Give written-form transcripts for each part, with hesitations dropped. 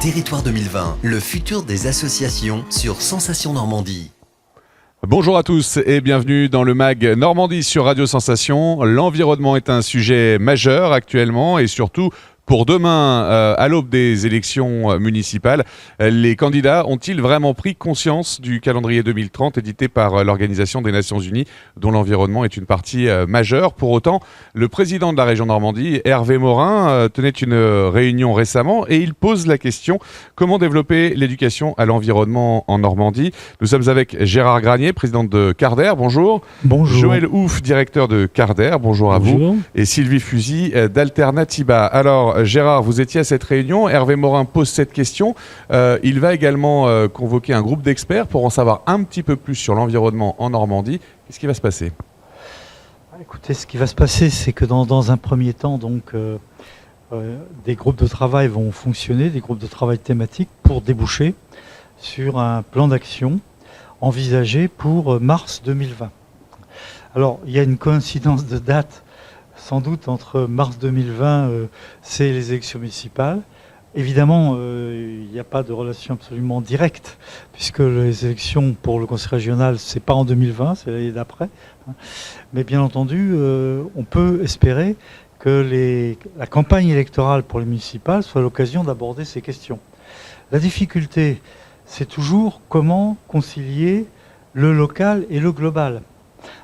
Territoire 2020, le futur des associations sur Sensation Normandie. Bonjour à tous et bienvenue dans le MAG Normandie sur Radio Sensation. L'environnement est un sujet majeur actuellement et surtout pour demain, à l'aube des élections municipales. Les candidats ont-ils vraiment pris conscience du calendrier 2030 édité par l'Organisation des Nations Unies, dont l'environnement est une partie majeure? Pour autant, le président de la région Normandie, Hervé Morin, tenait une réunion récemment et il pose la question: comment développer l'éducation à l'environnement en Normandie? Nous sommes avec Gérard Granier, président de Carder. Bonjour. Bonjour. Joël Ouf, directeur de Carder. Bonjour à vous. Et Sylvie Fusy d'Alternativa. Alors, Gérard, vous étiez à cette réunion. Hervé Morin pose cette question. Il va également convoquer un groupe d'experts pour en savoir un petit peu plus sur l'environnement en Normandie. Qu'est-ce qui va se passer? Écoutez, ce qui va se passer, c'est que dans un premier temps, des groupes de travail vont fonctionner, des groupes de travail thématiques, pour déboucher sur un plan d'action envisagé pour mars 2020. Alors, il y a une coïncidence de date, sans doute, entre mars 2020, c'est les élections municipales. Évidemment, il n'y a pas de relation absolument directe, puisque les élections pour le conseil régional, c'est pas en 2020, c'est l'année d'après. Mais bien entendu, on peut espérer que la campagne électorale pour les municipales soit l'occasion d'aborder ces questions. La difficulté, c'est toujours comment concilier le local et le global.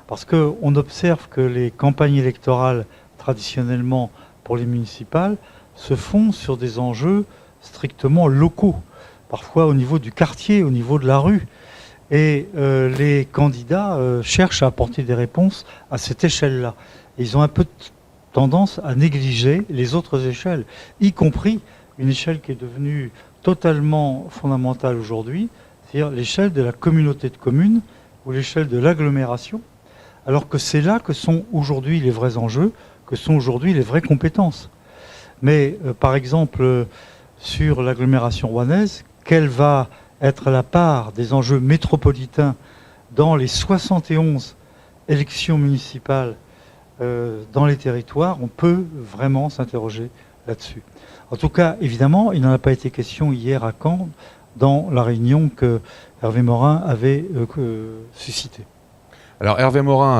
Parce qu'on observe que les campagnes électorales, traditionnellement pour les municipales, se font sur des enjeux strictement locaux, parfois au niveau du quartier, au niveau de la rue. Et les candidats cherchent à apporter des réponses à cette échelle-là. Et ils ont un peu tendance à négliger les autres échelles, y compris une échelle qui est devenue totalement fondamentale aujourd'hui, c'est-à-dire l'échelle de la communauté de communes ou l'échelle de l'agglomération, alors que c'est là que sont aujourd'hui les vrais enjeux, que sont aujourd'hui les vraies compétences. Mais par exemple, sur l'agglomération rouennaise, quelle va être la part des enjeux métropolitains dans les 71 élections municipales dans les territoires? On peut vraiment s'interroger là-dessus. En tout cas, évidemment, il n'en a pas été question hier à Caen, dans la réunion que Hervé Morin avait suscitée. Alors Hervé Morin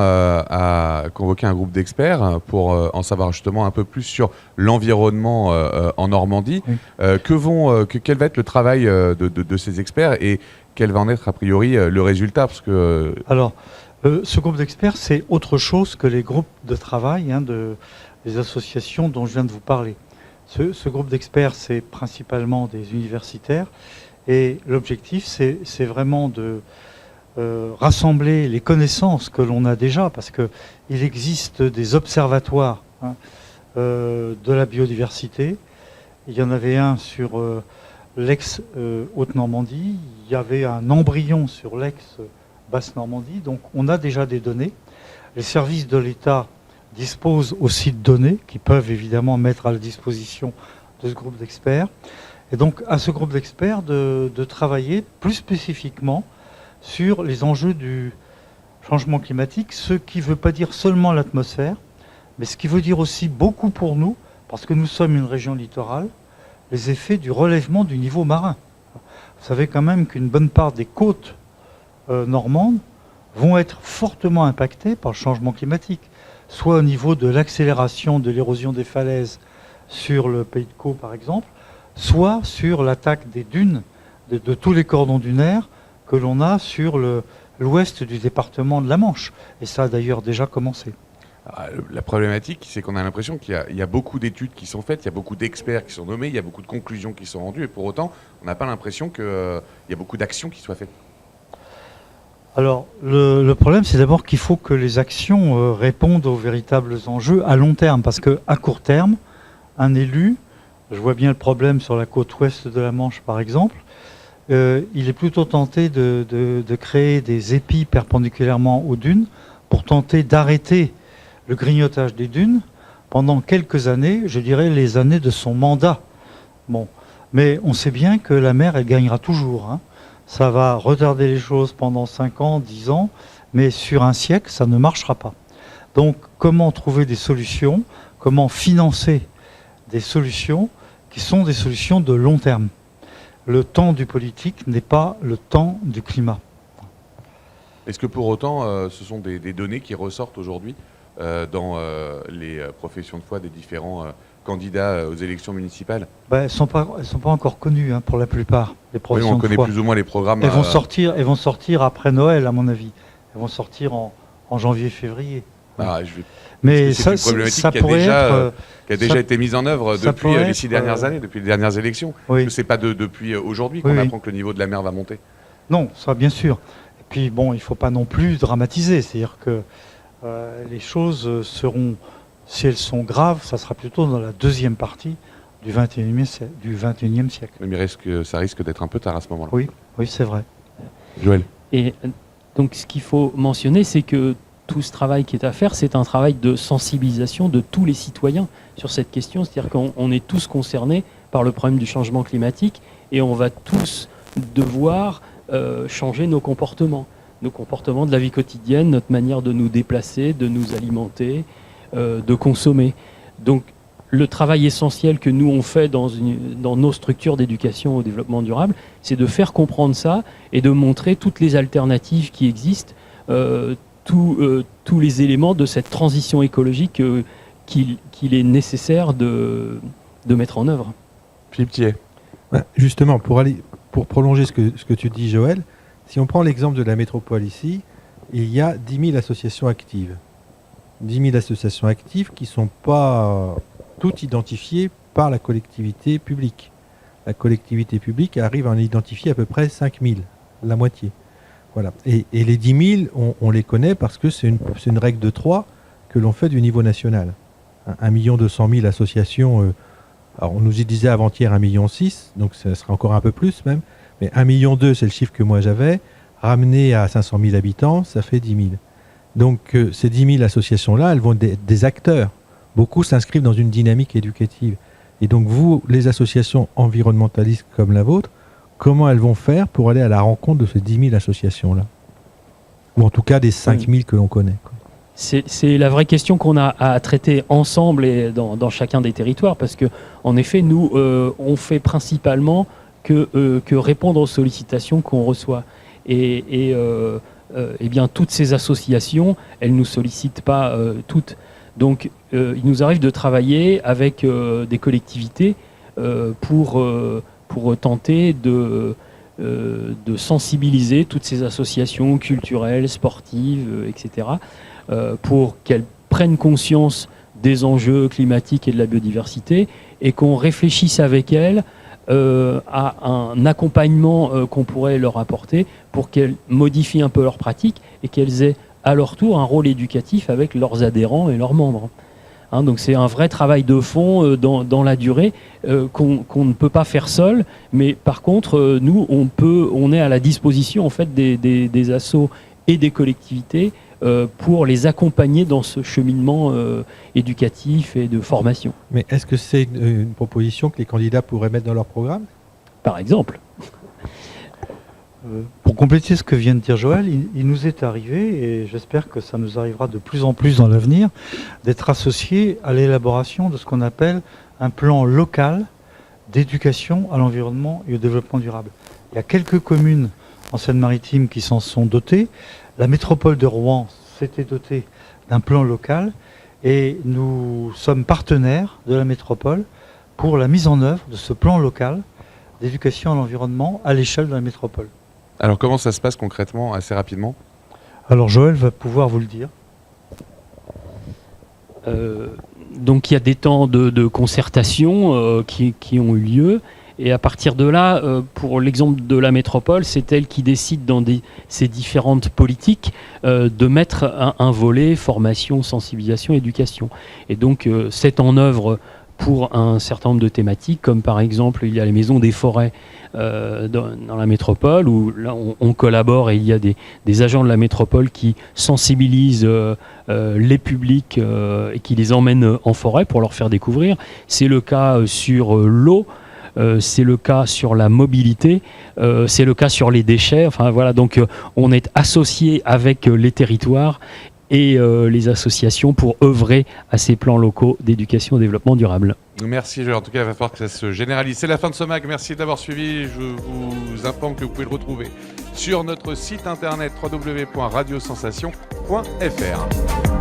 a convoqué un groupe d'experts pour en savoir justement un peu plus sur l'environnement en Normandie. Oui. Quel va être le travail de ces experts et quel va en être a priori le résultat? Parce que... Alors, ce groupe d'experts, c'est autre chose que les groupes de travail des associations dont je viens de vous parler. Ce groupe d'experts, c'est principalement des universitaires et l'objectif, c'est vraiment de rassembler les connaissances que l'on a déjà, parce qu'il existe des observatoires de la biodiversité. Il y en avait un sur l'ex-Haute-Normandie, il y avait un embryon sur l'ex-Basse-Normandie, donc on a déjà des données. Les services de l'État disposent aussi de données qui peuvent évidemment mettre à la disposition de ce groupe d'experts. Et donc à ce groupe d'experts de travailler plus spécifiquement sur les enjeux du changement climatique, ce qui ne veut pas dire seulement l'atmosphère, mais ce qui veut dire aussi beaucoup pour nous, parce que nous sommes une région littorale, les effets du relèvement du niveau marin. Vous savez quand même qu'une bonne part des côtes normandes vont être fortement impactées par le changement climatique, soit au niveau de l'accélération de l'érosion des falaises sur le Pays de Caux par exemple, soit sur l'attaque des dunes, de tous les cordons dunaires que l'on a sur l'ouest du département de la Manche. Et ça a d'ailleurs déjà commencé. La problématique, c'est qu'on a l'impression qu'il y a beaucoup d'études qui sont faites, il y a beaucoup d'experts qui sont nommés, il y a beaucoup de conclusions qui sont rendues, et pour autant, on n'a pas l'impression qu'il y a beaucoup d'actions qui soient faites. Alors, le problème, c'est d'abord qu'il faut que les actions répondent aux véritables enjeux à long terme, parce qu'à court terme, un élu, je vois bien le problème sur la côte ouest de la Manche par exemple, il est plutôt tenté de créer des épis perpendiculairement aux dunes pour tenter d'arrêter le grignotage des dunes pendant quelques années, je dirais les années de son mandat. Bon, mais on sait bien que la mer, elle gagnera toujours. Ça va retarder les choses pendant 5 ans, 10 ans, mais sur un siècle, ça ne marchera pas. Donc, comment trouver des solutions? Comment financer des solutions qui sont des solutions de long terme? le temps du politique n'est pas le temps du climat. Est-ce que pour autant, ce sont des données qui ressortent aujourd'hui dans les professions de foi des différents candidats aux élections municipales? Elles ne sont pas encore connues pour la plupart, les Oui, professions on de connaît foi. plus ou moins les programmes. Elles vont sortir après Noël, à mon avis. Elles vont sortir en janvier-février. Mais c'est une problématique ça qui pourrait être... qui a déjà été mise en œuvre depuis les 6 dernières années, depuis les dernières élections. Oui. Ce n'est pas depuis aujourd'hui qu'on apprend que le niveau de la mer va monter. Non, ça bien sûr. Et puis bon, il ne faut pas non plus dramatiser. C'est-à-dire que les choses seront, si elles sont graves, ça sera plutôt dans la deuxième partie du 21e siècle. Mais ça risque d'être un peu tard à ce moment-là. Oui, c'est vrai. Joël. Et donc ce qu'il faut mentionner, c'est que tout ce travail qui est à faire, c'est un travail de sensibilisation de tous les citoyens sur cette question. C'est-à-dire qu'on est tous concernés par le problème du changement climatique et on va tous devoir changer nos comportements de la vie quotidienne, notre manière de nous déplacer, de nous alimenter, de consommer. Donc le travail essentiel que nous on fait dans nos structures d'éducation au développement durable, c'est de faire comprendre ça et de montrer toutes les alternatives qui existent, tous les éléments de cette transition écologique qu'il est nécessaire de mettre en œuvre. Philippe Thier. Justement, pour prolonger ce que tu dis, Joël, si on prend l'exemple de la métropole ici, il y a 10 000 associations actives. 10 000 associations actives qui ne sont pas toutes identifiées par la collectivité publique. La collectivité publique arrive à en identifier à peu près 5 000, la moitié. Voilà. Et les 10 000, on les connaît parce que c'est une règle de 3 que l'on fait du niveau national. 1 200 000 associations, alors on nous y disait avant-hier 1,6 million, donc ça sera encore un peu plus même, mais 1,2 million, c'est le chiffre que moi j'avais, ramené à 500 000 habitants, ça fait 10 000. Donc ces 10 000 associations-là, elles vont être des acteurs. Beaucoup s'inscrivent dans une dynamique éducative. Et donc vous, les associations environnementalistes comme la vôtre, comment elles vont faire pour aller à la rencontre de ces 10 000 associations-là? Ou en tout cas des 5 000 que l'on connaît. C'est la vraie question qu'on a à traiter ensemble et dans chacun des territoires, parce que en effet, nous, on fait principalement que répondre aux sollicitations qu'on reçoit. Et bien, toutes ces associations, elles ne nous sollicitent pas toutes. Donc, il nous arrive de travailler avec des collectivités pour tenter de sensibiliser toutes ces associations culturelles, sportives, etc., pour qu'elles prennent conscience des enjeux climatiques et de la biodiversité et qu'on réfléchisse avec elles à un accompagnement qu'on pourrait leur apporter pour qu'elles modifient un peu leurs pratiques et qu'elles aient à leur tour un rôle éducatif avec leurs adhérents et leurs membres. Donc c'est un vrai travail de fond dans la durée qu'on ne peut pas faire seul, mais par contre nous on est à la disposition en fait des assos et des collectivités pour les accompagner dans ce cheminement éducatif et de formation. Mais est-ce que c'est une proposition que les candidats pourraient mettre dans leur programme? Par exemple. Pour compléter ce que vient de dire Joël, il nous est arrivé, et j'espère que ça nous arrivera de plus en plus dans l'avenir, d'être associés à l'élaboration de ce qu'on appelle un plan local d'éducation à l'environnement et au développement durable. Il y a quelques communes en Seine-Maritime qui s'en sont dotées. La métropole de Rouen s'était dotée d'un plan local et nous sommes partenaires de la métropole pour la mise en œuvre de ce plan local d'éducation à l'environnement à l'échelle de la métropole. Alors comment ça se passe concrètement, assez rapidement? Alors Joël va pouvoir vous le dire. Donc il y a des temps de concertation qui ont eu lieu. Et à partir de là, pour l'exemple de la métropole, c'est elle qui décide dans ces différentes politiques de mettre un volet formation, sensibilisation, éducation. Et donc c'est en œuvre pour un certain nombre de thématiques, comme par exemple il y a les maisons des forêts dans la métropole, où là on collabore et il y a des agents de la métropole qui sensibilisent les publics et qui les emmènent en forêt pour leur faire découvrir. C'est le cas sur l'eau. C'est le cas sur la mobilité, c'est le cas sur les déchets. Enfin voilà, donc on est associé avec les territoires et les associations pour œuvrer à ces plans locaux d'éducation au développement durable. Merci, en tout cas, il va falloir que ça se généralise. C'est la fin de ce mag, merci d'avoir suivi. Je vous informe que vous pouvez le retrouver sur notre site internet www.radiosensation.fr.